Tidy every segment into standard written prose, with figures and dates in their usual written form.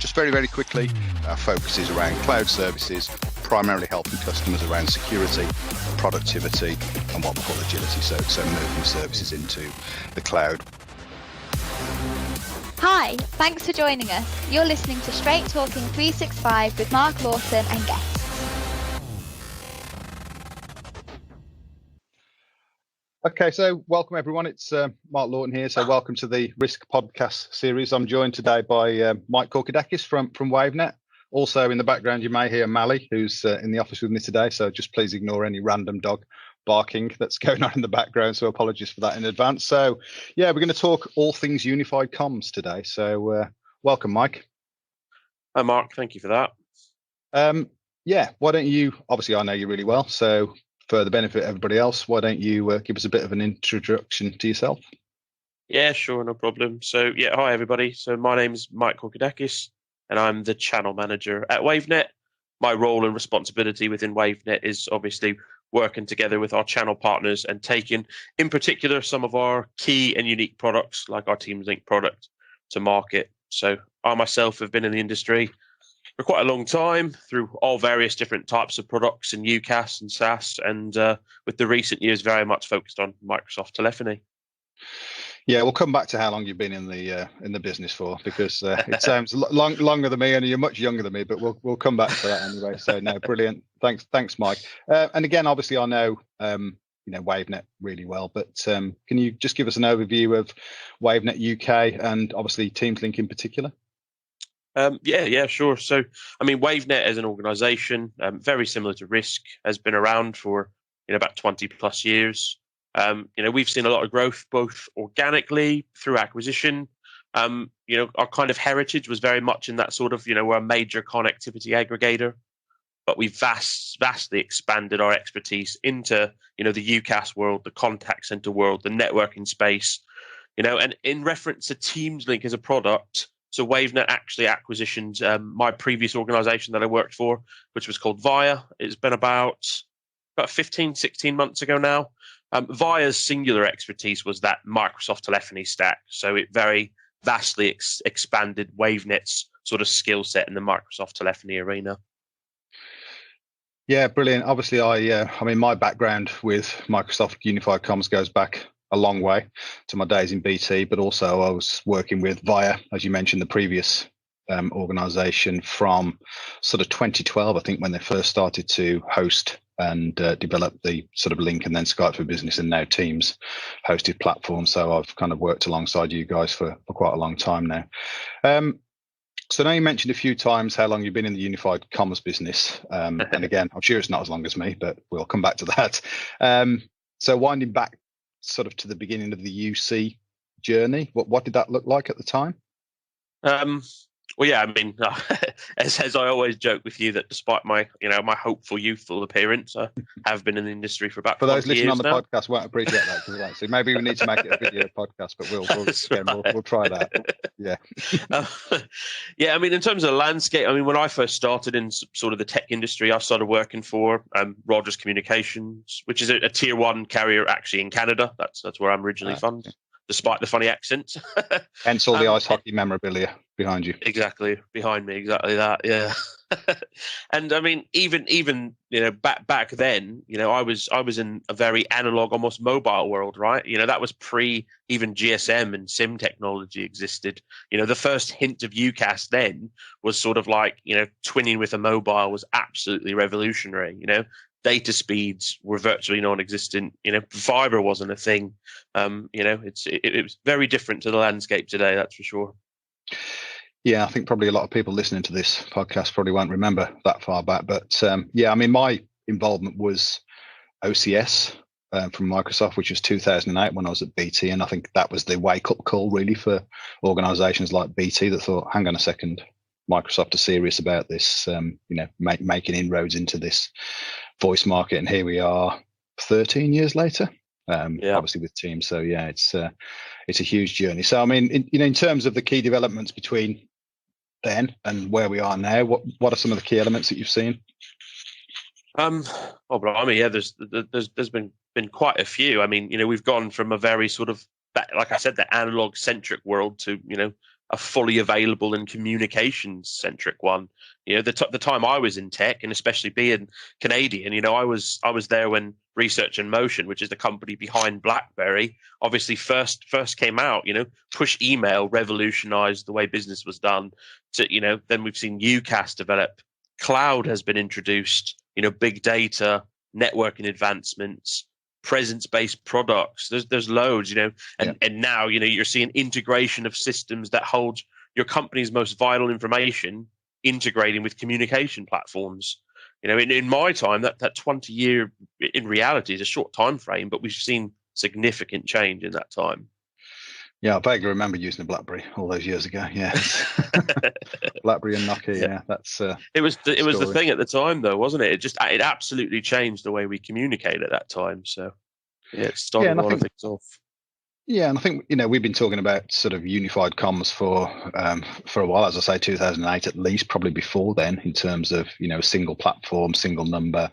Just very, very quickly, our focus is around cloud services, primarily helping customers around security, productivity, and what we call agility, so moving services into the cloud. Hi, thanks for joining us. You're listening to Straight Talking 365 with Mark, Lawton and guests. Okay, so welcome everyone. It's Mark Lawton here. So welcome to the Risk Podcast series. I'm joined today by Mike Korkidakis from Wavenet. Also in the background, you may hear Mally, who's in the office with me today. So just please ignore any random dog barking that's going on in the background. So apologies for that in advance. So yeah, we're going to talk all things unified comms today. So welcome, Mike. Hi, Mark. Thank you for that. Yeah, why don't you, obviously I know you really well, so for the benefit of everybody else, why don't you give us a bit of an introduction to yourself? Yeah, sure, no problem. So yeah, hi everybody. So my name's Mike Korkidakis and I'm the channel manager at Wavenet. My role and responsibility within Wavenet is obviously working together with our channel partners and taking, in particular, some of our key and unique products, like our Teams Link product, to market. So I myself have been in the industry for quite a long time through all various different types of products in UCaaS and SaaS, and with the recent years very much focused on Microsoft telephony. Yeah, we'll come back to how long you've been in the business for, because it sounds longer than me, and you're much younger than me. But we'll come back to that anyway. So no, brilliant. Thanks, Mike. And again, obviously, I know Wavenet really well, but can you just give us an overview of Wavenet UK and obviously Teams Link in particular? Yeah, sure. So, I mean, Wavenet as an organization, very similar to Risk, has been around for about 20 plus years. We've seen a lot of growth, both organically through acquisition. Our kind of heritage was very much in that sort of, we're a major connectivity aggregator, but we've vastly expanded our expertise into, the UCaaS world, the contact center world, the networking space, and in reference to Teams Link as a product. So Wavenet actually acquisitioned my previous organization that I worked for, which was called Via. It's been about 15, 16 months ago now. Via's singular expertise was that Microsoft telephony stack. So it very vastly expanded Wavenet's sort of skill set in the Microsoft telephony arena. Yeah, brilliant. Obviously, I mean, my background with Microsoft Unified Comms goes back a long way to my days in BT, but also I was working with Via, as you mentioned, the previous organization from sort of 2012, I think, when they first started to host and develop the sort of Link and then Skype for Business and now Teams hosted platform. So I've kind of worked alongside you guys for quite a long time now. So now you mentioned a few times how long you've been in the unified commerce business. And again, I'm sure it's not as long as me, but we'll come back to that. So winding back sort of to the beginning of the UC journey, what did that look like at the time? Well, yeah, I mean, as I always joke with you that despite my, my hopeful youthful appearance, I have been in the industry for about 20 years now. For those listening on the podcast won't appreciate that, because so maybe we need to make it a video podcast, but we'll try that. Yeah. Yeah, I mean, in terms of the landscape, I mean, when I first started in sort of the tech industry, I started working for Rogers Communications, which is a tier 1 carrier actually in Canada. That's where I'm originally from. Yeah. Despite the funny accent. Hence all the ice hockey memorabilia behind you. Exactly, behind me, exactly that, yeah. And I mean, even back then, I was in a very analog, almost mobile world, right? That was pre even GSM and SIM technology existed. The first hint of UCaaS then was sort of like, twinning with a mobile was absolutely revolutionary, Data speeds were virtually non-existent. Fiber wasn't a thing. It was very different to the landscape today. That's for sure. Yeah, I think probably a lot of people listening to this podcast probably won't remember that far back. But yeah, I mean, my involvement was OCS from Microsoft, which was 2008 when I was at BT, and I think that was the wake-up call really for organisations like BT that thought, hang on a second, Microsoft are serious about this, making inroads into this voice market, and here we are 13 years later, obviously with Teams. So yeah, it's a huge journey. So I mean, in terms of the key developments between then and where we are now, what are some of the key elements that you've seen? Well, blimey, yeah, there's been quite a few. I mean, we've gone from a very sort of, like I said, the analog centric world to a fully available and communications centric one. You know, the time I was in tech, and especially being Canadian, you know, I was there when Research in Motion, which is the company behind BlackBerry, obviously first came out. You know, push email revolutionized the way business was done. To, you know, then we've seen UCAS develop. Cloud has been introduced. You know, big data, networking advancements, presence-based products. There's loads. You know, and now, you know, you're seeing integration of systems that hold your company's most vital information, integrating with communication platforms. You know, in my time, that 20-year in reality is a short time frame, but we've seen significant change in that time. Yeah, I vaguely remember using a BlackBerry all those years ago. Yeah, BlackBerry and Nokia. Yeah, that's it was the thing at the time, though, wasn't it? It absolutely changed the way we communicate at that time. So yeah, it started a lot of things off. Yeah, and I think, you know, we've been talking about sort of unified comms for a while, as I say, 2008 at least, probably before then, in terms of, you know, single platform, single number,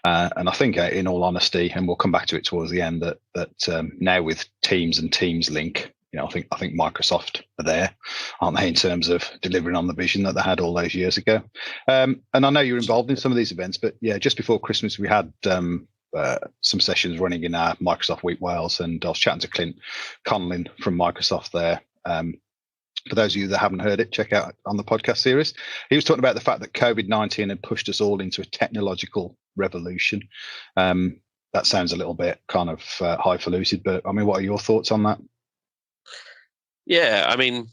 and I think, in all honesty, and we'll come back to it towards the end, that now with Teams and Teams Link, you know, I think Microsoft are there, aren't they, in terms of delivering on the vision that they had all those years ago. And I know you're involved in some of these events, but yeah, just before Christmas we had some sessions running in our Microsoft Week Wales, and I was chatting to Clint Conlin from Microsoft there. For those of you that haven't heard it, check out on the podcast series. He was talking about the fact that COVID-19 had pushed us all into a technological revolution. That sounds a little bit kind of highfalutin, but I mean, what are your thoughts on that? Yeah, I mean,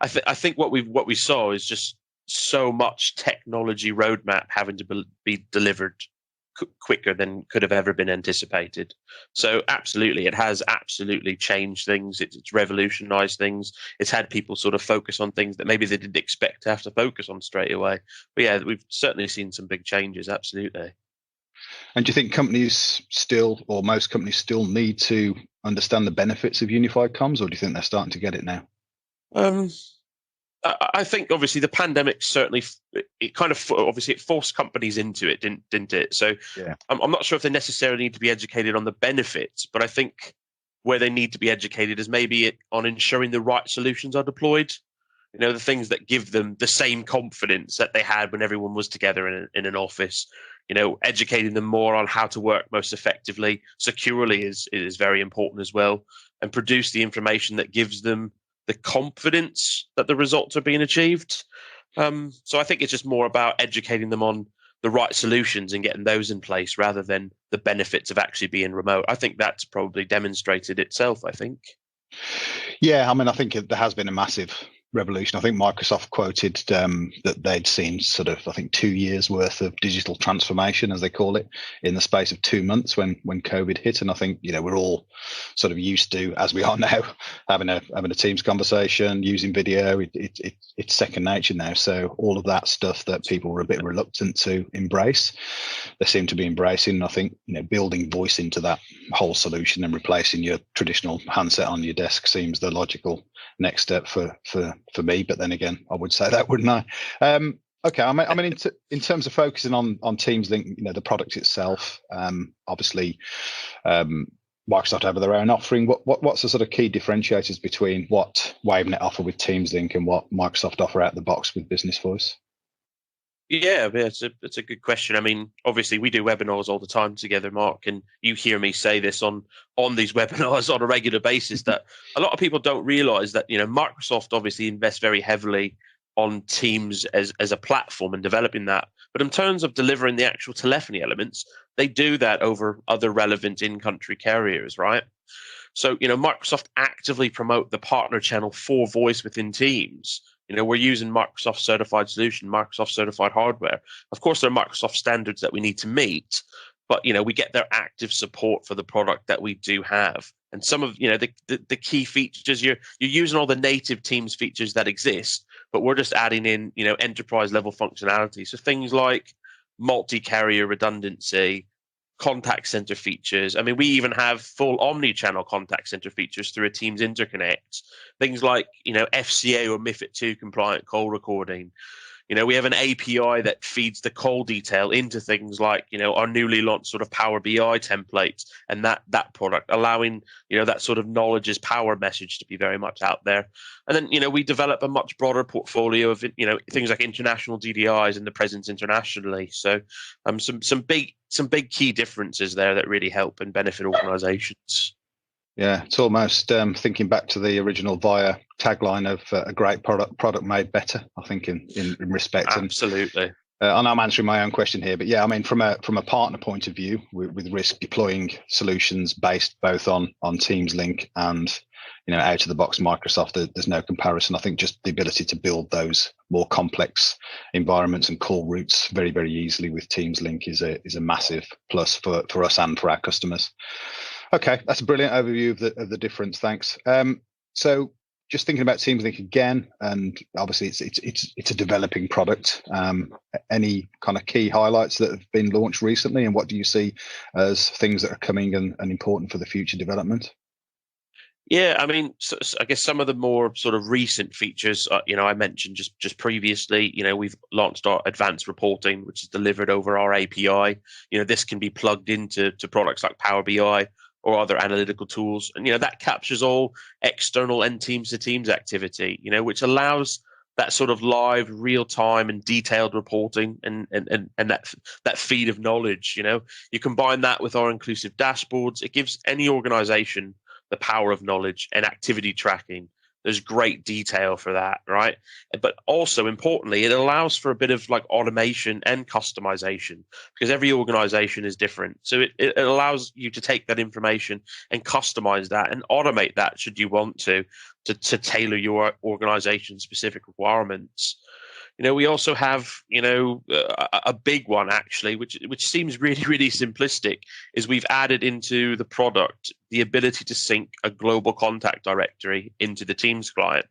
I think what we saw is just so much technology roadmap having to be delivered quicker than could have ever been anticipated. So absolutely, it has absolutely changed things. It's revolutionized things. It's had people sort of focus on things that maybe they didn't expect to have to focus on straight away. But yeah, we've certainly seen some big changes. Absolutely. And do you think companies still, or most companies still, need to understand the benefits of unified comms, or do you think they're starting to get it now? I think obviously the pandemic certainly it forced companies into it, didn't it? So yeah. I'm not sure if they necessarily need to be educated on the benefits, but I think where they need to be educated is maybe on ensuring the right solutions are deployed. You know, the things that give them the same confidence that they had when everyone was together in an office. You know, educating them more on how to work most effectively, securely is very important as well, and produce the information that gives them the confidence that the results are being achieved. So I think it's just more about educating them on the right solutions and getting those in place rather than the benefits of actually being remote. I think that's probably demonstrated itself, I think. Yeah, I mean, I think there has been a massive revolution. I think Microsoft quoted that they'd seen sort of, I think, 2 years worth of digital transformation, as they call it, in the space of 2 months when COVID hit. And I think, you know, we're all sort of used to, as we are now, having a Teams conversation, using video. It's second nature now. So all of that stuff that people were a bit reluctant to embrace, they seem to be embracing. And I think, you know, building voice into that whole solution and replacing your traditional handset on your desk seems the logical next step for me, but then again, I would say that, wouldn't I? Okay, I mean, in terms of focusing on Teams Link, you know, the product itself, obviously, Microsoft have their own offering. What's the sort of key differentiators between what Wavenet offer with Teams Link and what Microsoft offer out the box with Business Voice? Yeah, it's a good question. I mean, obviously, we do webinars all the time together, Mark, and you hear me say this on these webinars on a regular basis that a lot of people don't realize that, you know, Microsoft obviously invests very heavily on Teams as a platform and developing that. But in terms of delivering the actual telephony elements, they do that over other relevant in-country carriers, right? So, you know, Microsoft actively promote the partner channel for voice within Teams. You know, we're using Microsoft certified solution, Microsoft certified hardware. Of course, there are Microsoft standards that we need to meet, but, you know, we get their active support for the product that we do have. And some of, you know, the key features, you're using all the native Teams features that exist, but we're just adding in, you know, enterprise level functionality. So things like multi-carrier redundancy, contact center features. I mean, we even have full omni-channel contact center features through a Teams interconnect. Things like, you know, FCA or MiFID II compliant call recording. We have an API that feeds the call detail into things like, our newly launched sort of Power BI templates and that product, allowing, that sort of knowledge as power message to be very much out there. And then, we develop a much broader portfolio of, things like international DDIs and the presence internationally. So some big key differences there that really help and benefit organizations. Yeah, it's almost thinking back to the original Via tagline of a great product made better, I think, in respect. Absolutely. And I'm answering my own question here, but yeah, I mean, from a partner point of view, with Risk deploying solutions based both on Teams Link and out of the box Microsoft, there's no comparison. I think just the ability to build those more complex environments and call routes very, very easily with Teams Link is a massive plus for us and for our customers. Okay, that's a brilliant overview of the difference. Thanks. So just thinking about Teams Link again, and obviously it's a developing product. Any kind of key highlights that have been launched recently, and what do you see as things that are coming and important for the future development? Yeah, I mean, so I guess some of the more sort of recent features, I mentioned just previously, we've launched our advanced reporting, which is delivered over our API. This can be plugged into products like Power BI or other analytical tools. And, that captures all external and teams-to-teams activity, which allows that sort of live, real-time and detailed reporting and that feed of knowledge. You combine that with our inclusive dashboards. It gives any organization the power of knowledge and activity tracking. There's great detail for that, right? But also importantly, it allows for a bit of like automation and customization because every organization is different. So it allows you to take that information and customize that and automate that should you want to tailor your organization specific requirements. We also have, a big one actually, which seems really, really simplistic, is we've added into the product the ability to sync a global contact directory into the Teams client.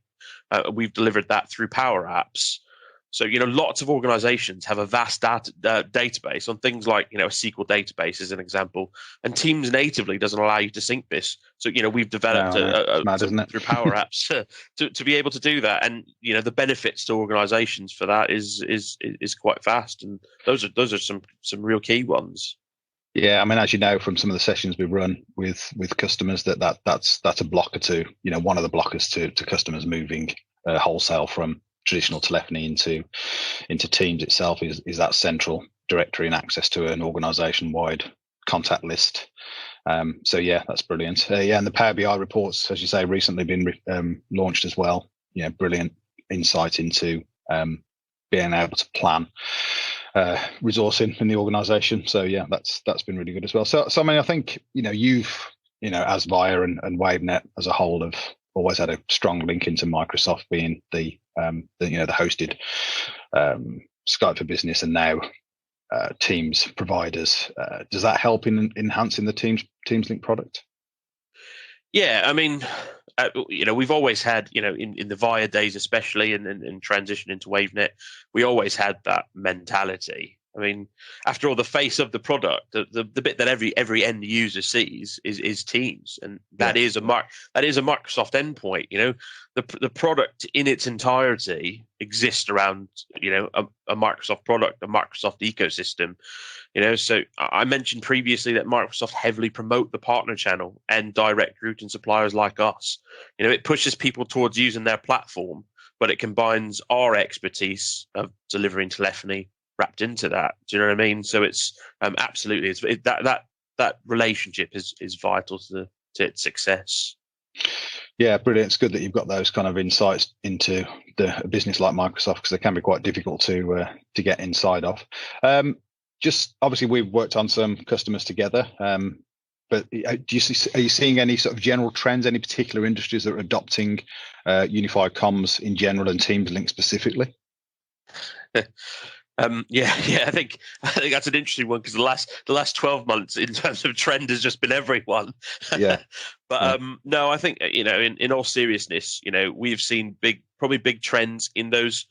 We've delivered that through Power Apps. So, lots of organizations have a vast database on things like, a SQL database as an example, and Teams natively doesn't allow you to sync this. So, we've developed through Power Apps to be able to do that. And, the benefits to organizations for that is quite fast. And those are some real key ones. Yeah, I mean, as you know from some of the sessions we run with customers, that's a blocker to, one of the blockers to customers moving wholesale from traditional telephony into Teams itself is that central directory and access to an organization-wide contact list. So yeah, that's brilliant. And the Power BI reports, as you say, recently been launched as well. Brilliant insight into being able to plan resourcing in the organization. So yeah, that's been really good as well. So I mean, I think you've as Via and Wavenet as a whole have always had a strong link into Microsoft being the hosted Skype for Business and now Teams providers. Does that help in enhancing the Teams Link product? Yeah, I mean, we've always had, in the Via days especially, and transition into Wavenet, we always had that mentality. I mean, after all, the face of the product, the bit that every end user sees is Teams, and that is a Microsoft endpoint. The product in its entirety exists around a Microsoft product, a Microsoft ecosystem. So I mentioned previously that Microsoft heavily promote the partner channel and direct route and suppliers like us. It pushes people towards using their platform, but it combines our expertise of delivering telephony wrapped into that. Do you know what I mean? So it's absolutely that relationship is vital to its success. Yeah, brilliant. It's good that you've got those kind of insights into a business like Microsoft because they can be quite difficult to get inside of. Just obviously, we've worked on some customers together, but are you seeing any sort of general trends, any particular industries that are adopting unified comms in general and Teams Link specifically? I think that's an interesting one because the last 12 months in terms of trend has just been everyone. Yeah. But no, I think in all seriousness, we've seen probably big trends in those.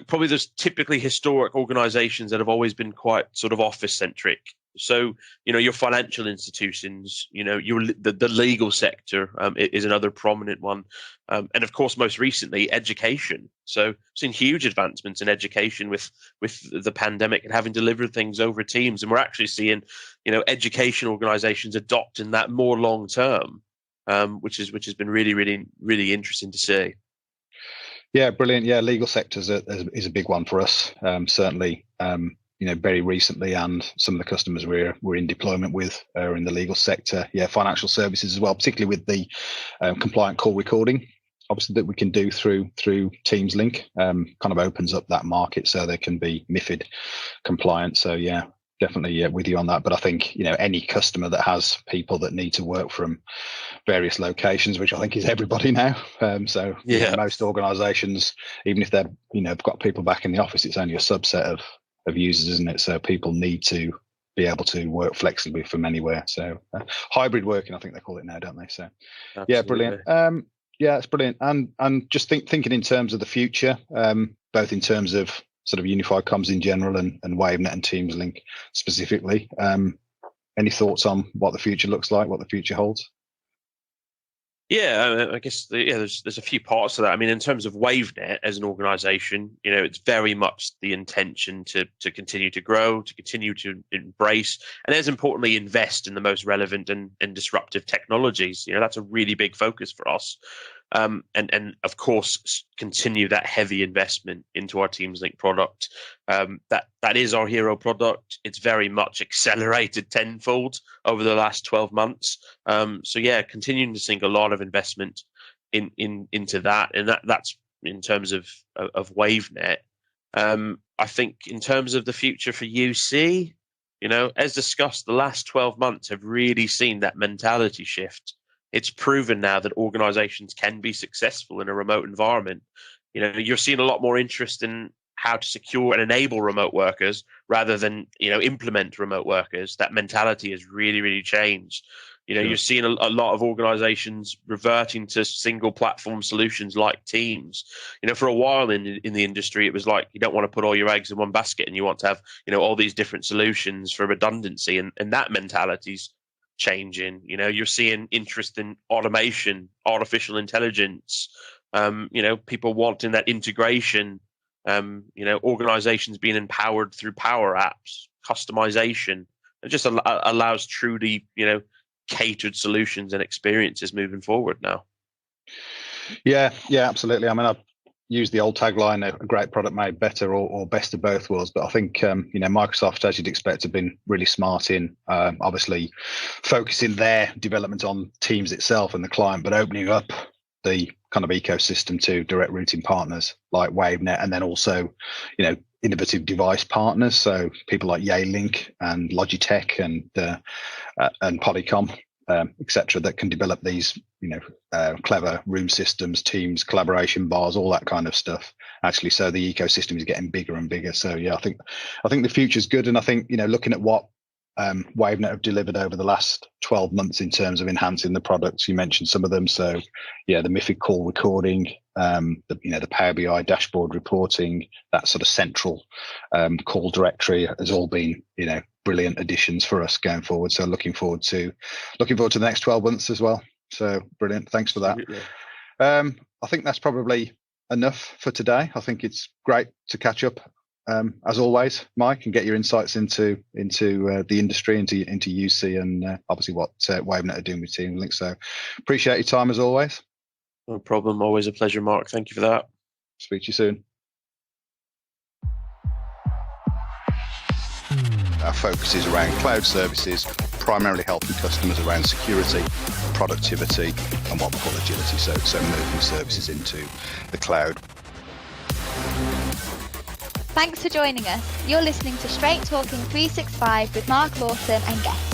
Probably those typically historic organizations that have always been quite sort of office centric, So, your financial institutions, the legal sector is another prominent one. And of course, most recently, education. So we've seen huge advancements in education with the pandemic and having delivered things over Teams. And we're actually seeing, education organizations adopting that more long term, which has been really, really, really interesting to see. Yeah, brilliant. Yeah, legal sector is a big one for us. Certainly, very recently, and some of the customers we're in deployment with are in the legal sector. Yeah, financial services as well, particularly with the compliant call recording, obviously, that we can do through Teams Link. Kind of opens up that market so they can be MiFID compliant. So yeah, definitely with you on that. But I think any customer that has people that need to work from various locations, which I think is everybody now. Most organisations, even if they're got people back in the office, it's only a subset of users, isn't it? So people need to be able to work flexibly from anywhere. So hybrid working, I think they call it now, don't they? So Absolutely. Yeah, brilliant. Yeah, it's brilliant. And just thinking in terms of the future, both in terms of sort of unified comms in general and Wavenet and Teams Link specifically. Any thoughts on what the future looks like, what the future holds? Yeah, I guess there's a few parts to that. I mean, in terms of Wavenet as an organisation, it's very much the intention to continue to grow, to continue to embrace, and as importantly, invest in the most relevant and disruptive technologies. That's a really big focus for us. And of course, continue that heavy investment into our Teams Link product. That is our hero product. It's very much accelerated tenfold over the last 12 months. So yeah, continuing to sink a lot of investment into that, and that's in terms of Wavenet. I think in terms of the future for UC, as discussed, the last 12 months have really seen that mentality shift. It's proven now that organizations can be successful in a remote environment. You're seeing a lot more interest in how to secure and enable remote workers rather than, implement remote workers. That mentality has really, really changed. Sure. You're seeing a lot of organizations reverting to single platform solutions like Teams. For a while in the industry, it was like you don't want to put all your eggs in one basket and you want to have, all these different solutions for redundancy. And that mentality's changing. You're seeing interest in automation, artificial intelligence, people wanting that integration, organizations being empowered through power apps, customization. It just allows truly, catered solutions and experiences moving forward now. Yeah, absolutely. I mean, I've used the old tagline, a great product made better or best of both worlds. But I think, Microsoft, as you'd expect, have been really smart in obviously focusing their development on Teams itself and the client, but opening up the kind of ecosystem to direct routing partners like Wavenet, and then also, innovative device partners. So people like Yealink and Logitech and Polycom, etc., that can develop these, clever room systems, Teams, collaboration bars, all that kind of stuff. Actually, so the ecosystem is getting bigger and bigger. So yeah, I think the future's good, and I think looking at what Wavenet have delivered over the last 12 months in terms of enhancing the products, you mentioned some of them. So yeah, the MiFID call recording, the Power BI dashboard reporting, that sort of central call directory has all been brilliant additions for us going forward. So looking forward to the next 12 months as well. So brilliant. Thanks for that. I think that's probably enough for today. I think it's great to catch up as always, Mike, and get your insights into the industry, into UC, and obviously what Wavenet are doing with Teams Link. So appreciate your time as always. No problem. Always a pleasure, Mark. Thank you for that. Speak to you soon. Our focus is around cloud services, primarily helping customers around security, productivity, and what we call agility. So moving services into the cloud. Thanks for joining us. You're listening to Straight Talking 365 with Mark Lawton and guests.